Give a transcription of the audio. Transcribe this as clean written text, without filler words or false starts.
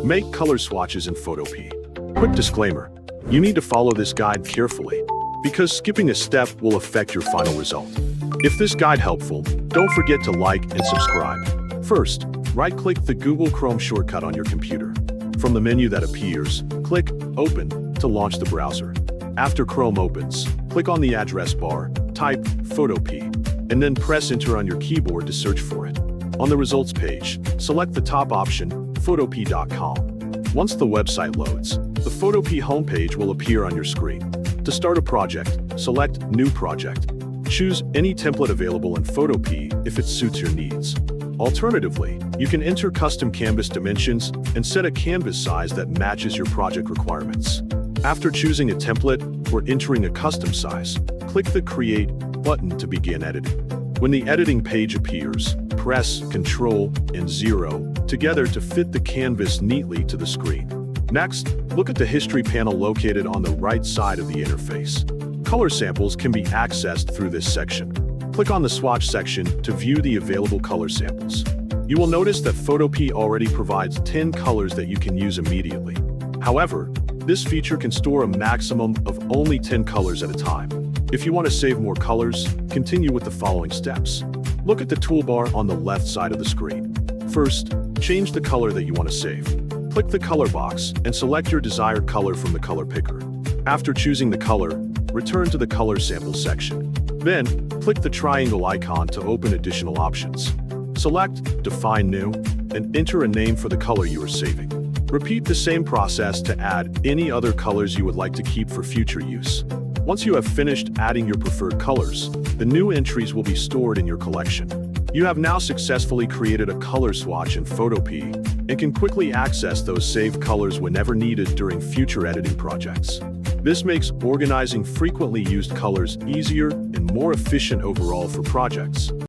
Make color swatches in Photopea. Quick disclaimer, you need to follow this guide carefully, because skipping a step will affect your final result. If this guide helpful, don't forget to like and subscribe. First, right-click the Google Chrome shortcut on your computer. From the menu that appears, click Open to launch the browser. After Chrome opens, click on the address bar, type Photopea, and then press Enter on your keyboard to search for it. On the results page, select the top option, 𝗟𝗚𝗞𝗘. Once the website loads, the Photopea homepage will appear on your screen. To start a project, select New Project. Choose any template available in Photopea if it suits your needs. Alternatively, you can enter custom canvas dimensions and set a canvas size that matches your project requirements. After choosing a template or entering a custom size, click the Create button to begin editing. When the editing page appears, press Ctrl and 0 together to fit the canvas neatly to the screen. Next, look at the History panel located on the right side of the interface. Color samples can be accessed through this section. Click on the Swatch section to view the available color samples. You will notice that Photopea already provides 10 colors that you can use immediately. However, this feature can store a maximum of only 10 colors at a time. If you want to save more colors, continue with the following steps. Look at the toolbar on the left side of the screen. First, change the color that you want to save. Click the color box and select your desired color from the color picker. After choosing the color, return to the color sample section. Then, click the triangle icon to open additional options. Select Define New and enter a name for the color you are saving. Repeat the same process to add any other colors you would like to keep for future use. Once you have finished adding your preferred colors, the new entries will be stored in your collection. You have now successfully created a color swatch in Photopea and can quickly access those saved colors whenever needed during future editing projects. This makes organizing frequently used colors easier and more efficient overall for projects.